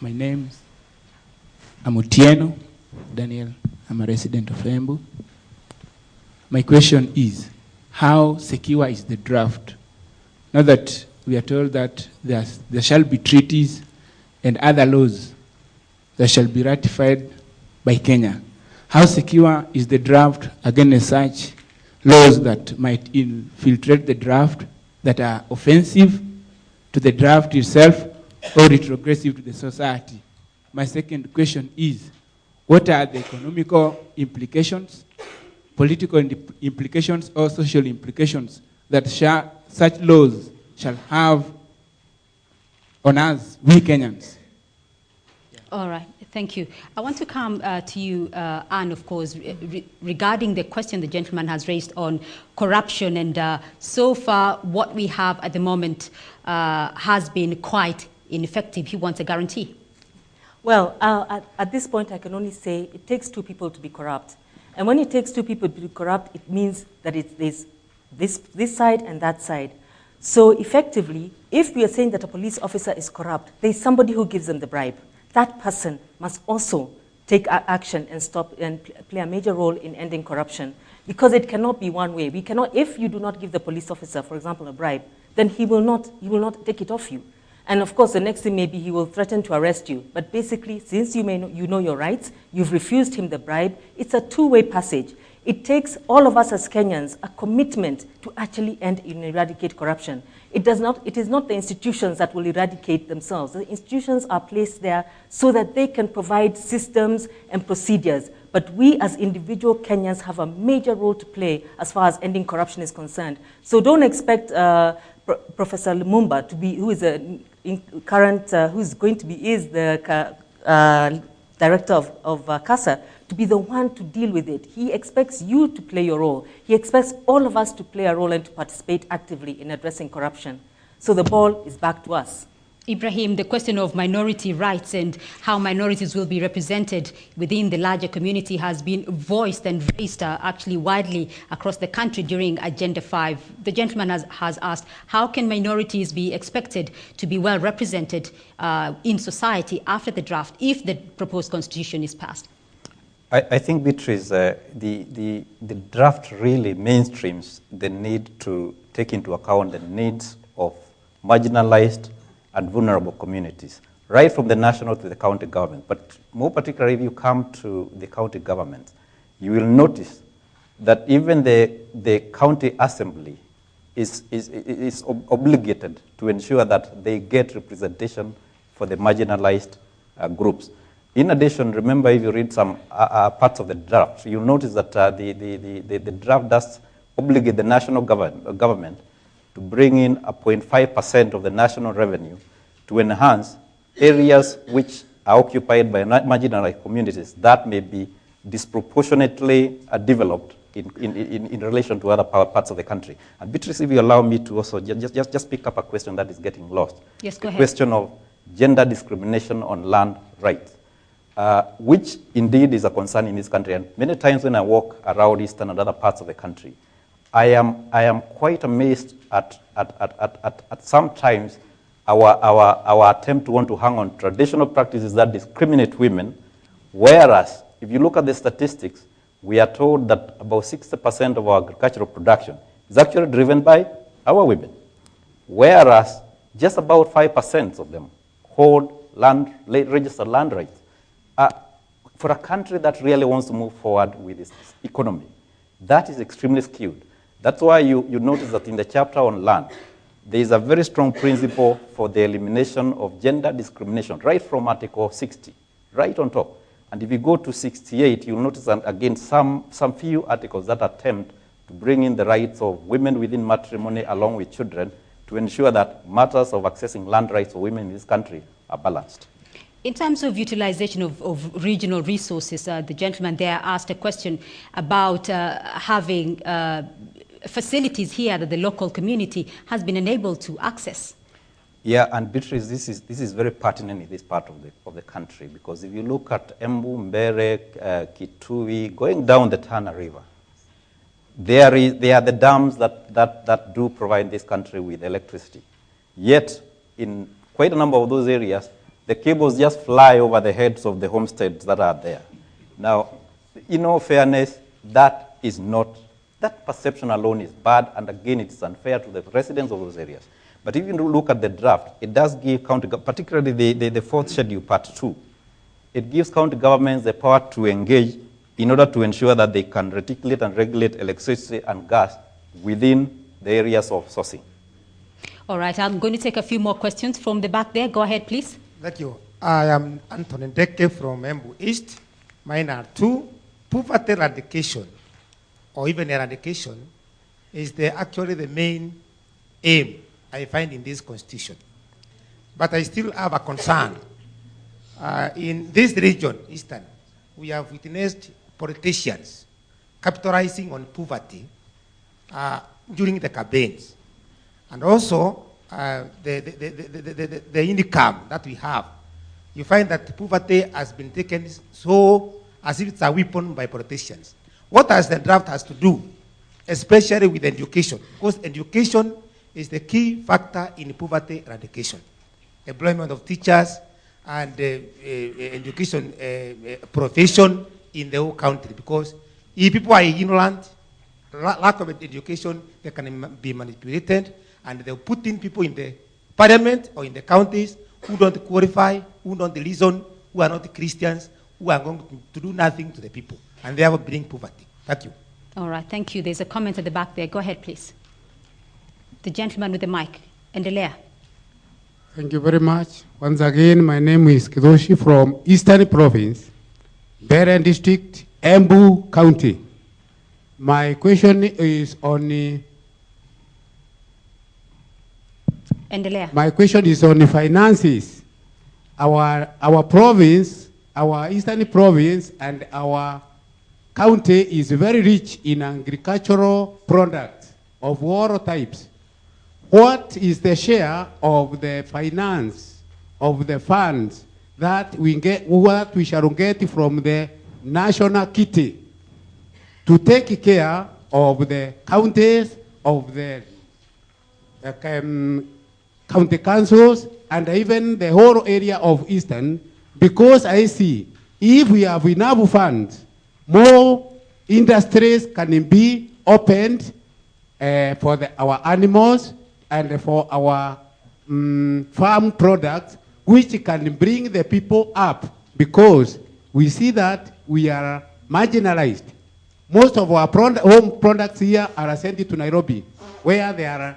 My name's Amutieno Daniel. I'm a resident of Embu. My question is, how secure is the draft? Now that we are told that there shall be treaties and other laws that shall be ratified by Kenya, how secure is the draft against such laws that might infiltrate the draft, that are offensive to the draft itself or retrogressive to the society? My second question is, what are the economical implications, political implications, or social implications that such laws shall have on us, we Kenyans? All right, thank you. I want to come to you, Anne, of course, regarding the question the gentleman has raised on corruption. And so far, what we have at the moment has been quite ineffective. He wants a guarantee. Well, at this point, I can only say it takes two people to be corrupt. And when it takes two people to be corrupt, it means that there's this side and that side. So effectively, if we are saying that a police officer is corrupt, there's somebody who gives them the bribe. That person must also take action and stop and play a major role in ending corruption, because it cannot be one way. We cannot, if you do not give the police officer, for example, a bribe, then he will not take it off you. And of course, the next thing maybe he will threaten to arrest you. But basically, since you know your rights, you've refused him the bribe, it's a two-way passage. It takes all of us as Kenyans a commitment to actually end and eradicate corruption. It is not the institutions that will eradicate themselves. The institutions are placed there so that they can provide systems and procedures. But we as individual Kenyans have a major role to play as far as ending corruption is concerned. So don't expect Professor Lumumba to be, who is the director of CASA, to be the one to deal with it. He expects you to play your role. He expects all of us to play a role and to participate actively in addressing corruption. So the ball is back to us. Ibrahim, the question of minority rights and how minorities will be represented within the larger community has been voiced and raised actually widely across the country during Agenda 5. The gentleman has asked, how can minorities be expected to be well represented in society after the draft if the proposed constitution is passed? I think, Beatrice, the draft really mainstreams the need to take into account the needs of marginalized and vulnerable communities, right from the national to the county government. But more particularly, if you come to the county government, you will notice that even the county assembly is obligated to ensure that they get representation for the marginalized groups. In addition, remember, if you read some parts of the draft, you'll notice that the draft does obligate the national government to bring in a 0.5% of the national revenue to enhance areas which are occupied by marginalized communities that may be disproportionately developed in relation to other parts of the country. And Beatrice, if you allow me to also just pick up a question that is getting lost. Yes, go ahead. The question of gender discrimination on land rights, which indeed is a concern in this country. And many times when I walk around Eastern and other parts of the country, I am quite amazed at sometimes our attempt to want to hang on traditional practices that discriminate women, whereas if you look at the statistics, we are told that about 60% of our agricultural production is actually driven by our women, whereas just about 5% of them hold registered land rights. For a country that really wants to move forward with its economy, that is extremely skewed. That's why you notice that in the chapter on land, there is a very strong principle for the elimination of gender discrimination, right from Article 60, right on top. And if you go to 68, you'll notice that, again, some few articles that attempt to bring in the rights of women within matrimony along with children to ensure that matters of accessing land rights for women in this country are balanced. In terms of utilization of regional resources, the gentleman there asked a question about having facilities here that the local community has been unable to access. Yeah, and Beatrice, this is very pertinent in this part of the country, because if you look at Embu, Mbere, Kitui, going down the Tana River, there are the dams that do provide this country with electricity. Yet, in quite a number of those areas, the cables just fly over the heads of the homesteads that are there. Now, in all fairness, that is not, that perception alone is bad, and again, it's unfair to the residents of those areas. But if you look at the draft, it does give county, particularly the fourth schedule, part 2, it gives county governments the power to engage in order to ensure that they can reticulate and regulate electricity and gas within the areas of sourcing. All right, I'm going to take a few more questions from the back there. Go ahead, please. Thank you. I am Anthony Deke from Embu East. Mine are 2. Poverty eradication, or even eradication, is actually the main aim I find in this constitution. But I still have a concern. In this region, Eastern, we have witnessed politicians capitalizing on poverty during the campaigns. And also, the income that we have, you find that poverty has been taken so as if it's a weapon by politicians. What does the draft has to do, especially with education? Because education is the key factor in poverty eradication. Employment of teachers and education profession in the whole country. Because if people are ignorant, lack of education, they can be manipulated, and they'll put in people in the parliament or in the counties who don't qualify, who don't listen, who are not Christians, who are going to do nothing to the people, and they have bring poverty. Thank you. All right, thank you. There's a comment at the back there. Go ahead, please. The gentleman with the mic. Endelea. Thank you very much. Once again, my name is Kidoshi from Eastern Province, Beren District, Embu County. My question is on Endelea. my question is on the finances. Our province, our Eastern Province, and our county is very rich in agricultural products of all types. What is the share of the finance of the funds that we get, what we shall get from the national kitty to take care of the counties, of the county councils, and even the whole area of Eastern? Because I see, if we have enough funds, more industries can be opened for our animals and for our farm products, which can bring the people up, because we see that we are marginalized. Most of our home products here are sent to Nairobi, where there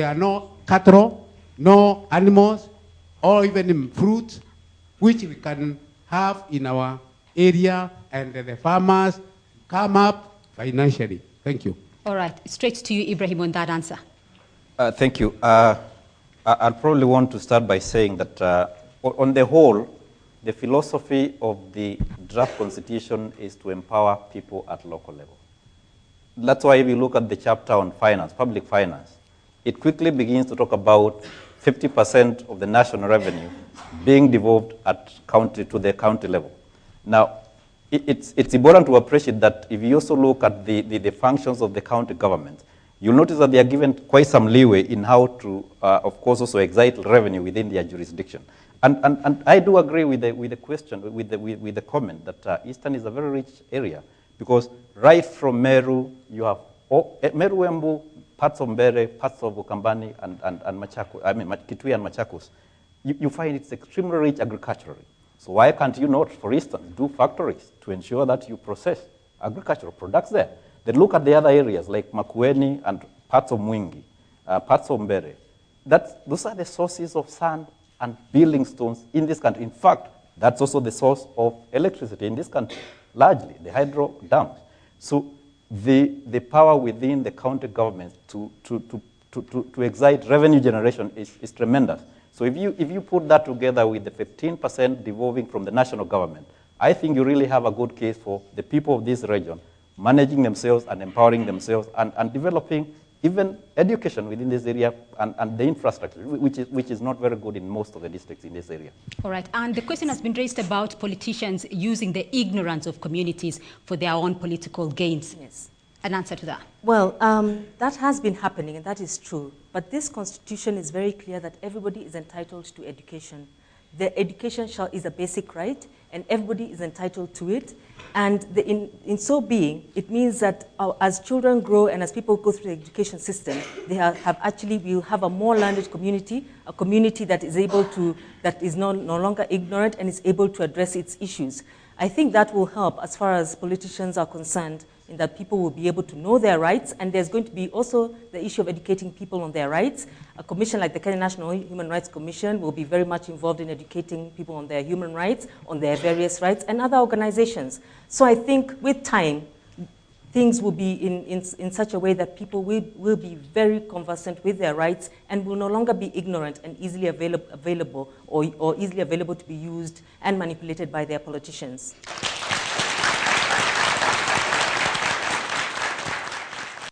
are no cattle, no animals, or even fruits, which we can have in our area, and the farmers come up financially. Thank you. All right, straight to you, Ibrahim, on that answer. Thank you. I'll probably want to start by saying that on the whole, the philosophy of the draft constitution is to empower people at local level. That's why if you look at the chapter on finance, public finance, it quickly begins to talk about 50% of the national revenue being devolved to the county level. Now, it's important to appreciate that if you also look at the functions of the county government, you'll notice that they are given quite some leeway in how to, of course, also excite revenue within their jurisdiction. And I do agree with the question, with the comment that Eastern is a very rich area, because right from Meru, you have Meru, Embu, parts of Mbere, parts of Ukambani, and Machakos, Kitui and Machakos. You find it's extremely rich agriculturally. So why can't you not, for instance, do factories to ensure that you process agricultural products there? Then look at the other areas like Makueni and parts of Mwingi, parts of Mbere. Those are the sources of sand and building stones in this country. In fact, that's also the source of electricity in this country, largely, the hydro dams. So the power within the county government to excite revenue generation is tremendous. So if you put that together with the 15% devolving from the national government, I think you really have a good case for the people of this region managing themselves and empowering themselves and developing even education within this area and the infrastructure, which is not very good in most of the districts in this area. All right, and the question has been raised about politicians using the ignorance of communities for their own political gains. Yes. An answer to that? Well, that has been happening, and that is true. But this constitution is very clear that everybody is entitled to education. the education is a basic right, and everybody is entitled to it. And in so being, it means that as children grow and as people go through the education system, we'll have a more learned community, a community that is able to, that is no longer ignorant and is able to address its issues. I think that will help as far as politicians are concerned, in that people will be able to know their rights, and there's going to be also the issue of educating people on their rights. A commission like the Kenya National Human Rights Commission will be very much involved in educating people on their human rights, on their various rights, and other organizations. So I think with time, things will be in such a way that people will be very conversant with their rights and will no longer be ignorant and easily available or easily available to be used and manipulated by their politicians.